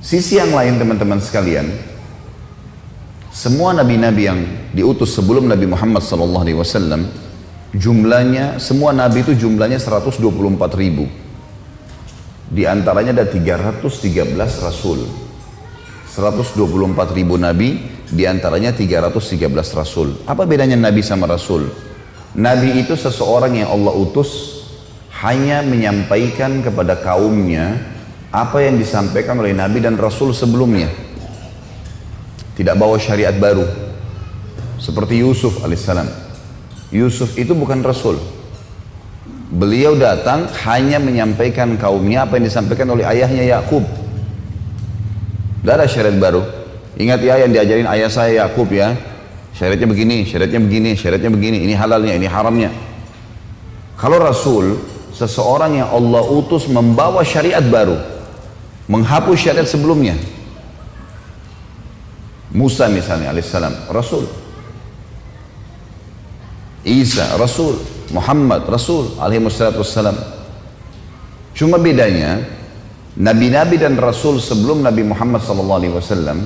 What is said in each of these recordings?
Sisi yang lain teman-teman sekalian, semua nabi-nabi yang diutus sebelum Nabi Muhammad SAW, jumlahnya, semua nabi itu jumlahnya 124 ribu. Di antaranya ada 313 rasul. 124 ribu nabi, di antaranya 313 rasul. Apa bedanya nabi sama rasul? Nabi itu seseorang yang Allah utus hanya menyampaikan kepada kaumnya apa yang disampaikan oleh nabi dan rasul sebelumnya. Tidak bawa syariat baru. Seperti Yusuf alaihissalam. Yusuf itu bukan rasul. Beliau datang hanya menyampaikan kaumnya apa yang disampaikan oleh ayahnya Yakub. Tidak ada syariat baru. Ingat ya yang diajarin ayah saya Yakub ya. Syariatnya begini, syariatnya begini, syariatnya begini. Ini halalnya, ini haramnya. Kalau rasul, seseorang yang Allah utus membawa syariat baru, menghapus syariat sebelumnya. Musa misalnya alaihissalam, rasul. Isa, rasul. Muhammad, rasul alaihissalam. Cuma bedanya, nabi-nabi dan rasul sebelum Nabi Muhammad SAW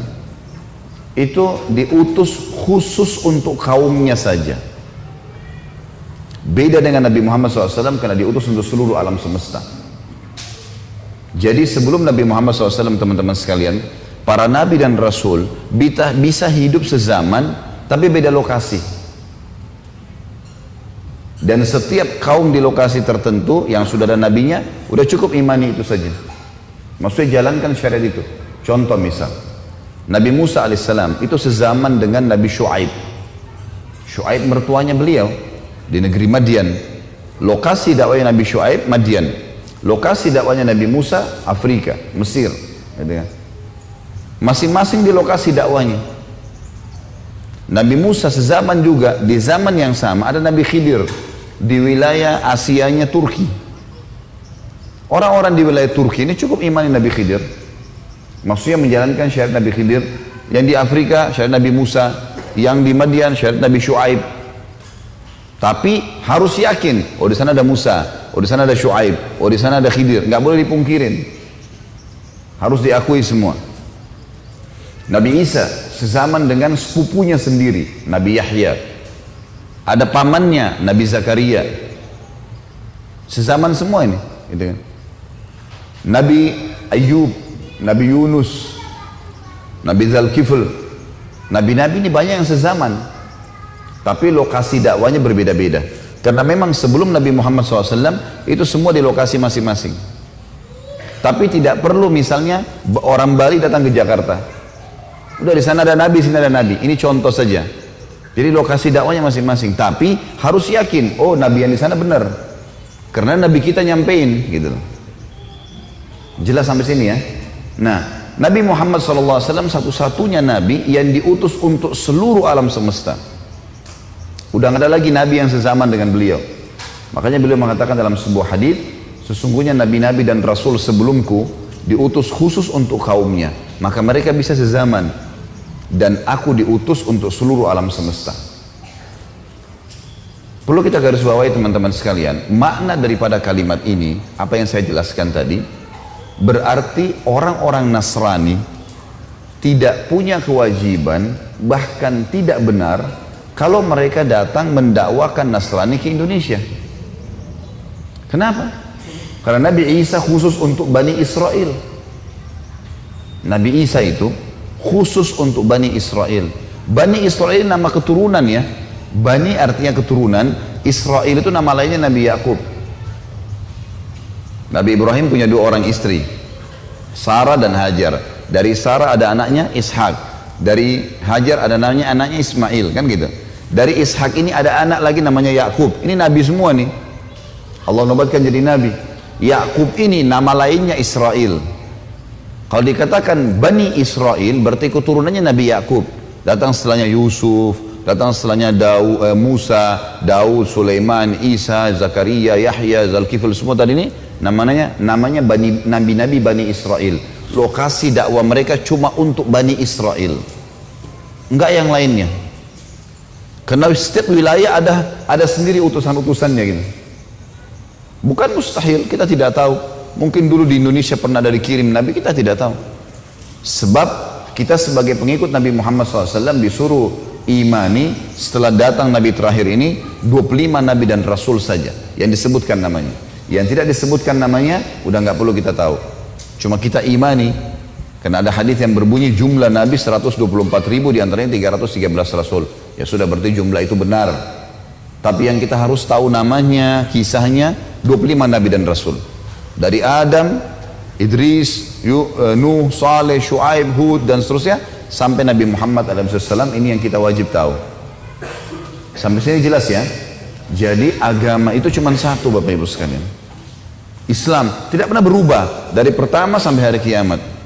itu diutus khusus untuk kaumnya saja. Beda dengan Nabi Muhammad SAW karena diutus untuk seluruh alam semesta. Jadi sebelum Nabi Muhammad SAW teman-teman sekalian, para nabi dan rasul bisa hidup sezaman tapi beda lokasi. Dan setiap kaum di lokasi tertentu yang sudah ada nabinya, udah cukup imani itu saja. Maksudnya jalankan syariat itu. Contoh misal, Nabi Musa alaihissalam itu sezaman dengan Nabi Shu'aib. Shu'aib mertuanya beliau di negeri Madian. Lokasi dakwahnya Nabi Shu'aib Madian. Lokasi dakwahnya Nabi Musa Afrika, Mesir. Masing-masing di lokasi dakwahnya. Nabi Musa sezaman juga, di zaman yang sama ada Nabi Khidir di wilayah Asianya Turki. Orang-orang di wilayah Turki ini cukup imani Nabi Khidir. Maksudnya menjalankan syariat Nabi Khidir. Yang di Afrika syariat Nabi Musa, yang di Madian syariat Nabi Shu'aib. Tapi harus yakin, oh di sana ada Musa, oh di sana ada Shu'aib, oh di sana ada Khidir. Nggak boleh dipungkirin. Harus diakui semua. Nabi Isa sezaman dengan sepupunya sendiri, Nabi Yahya. Ada pamannya, Nabi Zakaria. Sezaman semua ini. Gitu kan. Nabi Ayub, Nabi Yunus, Nabi Dzulkifl. Nabi-nabi ini banyak yang sezaman. Tapi lokasi dakwanya berbeda-beda. Karena memang sebelum Nabi Muhammad SAW itu semua di lokasi masing-masing. Tapi tidak perlu misalnya orang Bali datang ke Jakarta. Udah di sana ada nabi, sini ada nabi. Ini contoh saja. Jadi lokasi dakwanya masing-masing. Tapi harus yakin, oh nabi yang di sana benar. Karena nabi kita nyampein, gitu. Jelas sampai sini ya. Nah, Nabi Muhammad SAW satu-satunya nabi yang diutus untuk seluruh alam semesta. Udah nggak ada lagi nabi yang sezaman dengan beliau. Makanya beliau mengatakan dalam sebuah hadis, sesungguhnya nabi-nabi dan rasul sebelumku diutus khusus untuk kaumnya. Maka mereka bisa sezaman. Dan aku diutus untuk seluruh alam semesta. Perlu kita garis bawahi teman-teman sekalian, makna daripada kalimat ini, apa yang saya jelaskan tadi, berarti orang-orang Nasrani tidak punya kewajiban, bahkan tidak benar, kalau mereka datang mendakwakan Nasrani ke Indonesia. Kenapa? Karena Nabi Isa khusus untuk Bani Israel. Nabi Isa itu khusus untuk Bani Israel. Bani Israel nama keturunan ya. Bani artinya keturunan. Israel itu nama lainnya Nabi Yakub. Nabi Ibrahim punya dua orang istri, Sarah dan Hajar. Dari Sarah ada anaknya Ishak. Dari Hajar ada anaknya Ismail, kan gitu. Dari Ishak ini ada anak lagi namanya Yakub. Ini nabi semua nih. Allah nobatkan jadi nabi. Yakub ini nama lainnya Israel. Kalau dikatakan Bani Israel berarti keturunannya Nabi Yakub. Datang setelahnya Yusuf, datang setelahnya Musa, Daud, Sulaiman, Isa, Zakaria, Yahya, Dzulkifl, semua tadi ini namanya nabi-nabi Bani Israel. Lokasi dakwah mereka cuma untuk Bani Israel. Enggak yang lainnya. Karena setiap wilayah ada sendiri utusan-utusannya gitu. Bukan mustahil, kita tidak tahu. Mungkin dulu di Indonesia pernah ada dikirim Nabi, kita tidak tahu. Sebab kita sebagai pengikut Nabi Muhammad SAW disuruh imani setelah datang Nabi terakhir ini 25 Nabi dan Rasul saja yang disebutkan namanya. Yang tidak disebutkan namanya udah nggak perlu kita tahu. Cuma kita imani karena ada hadis yang berbunyi jumlah Nabi 124 ribu, diantaranya 313 Rasul. Ya sudah, berarti jumlah itu benar. Tapi yang kita harus tahu namanya, kisahnya 25 Nabi dan Rasul. Dari Adam, Idris, Nuh, Saleh, Shu'aib, Hud dan seterusnya sampai Nabi Muhammad SAW, ini yang kita wajib tahu. Sampai sini jelas ya. Jadi agama itu cuma satu Bapak Ibu sekalian. Islam tidak pernah berubah dari pertama sampai hari kiamat.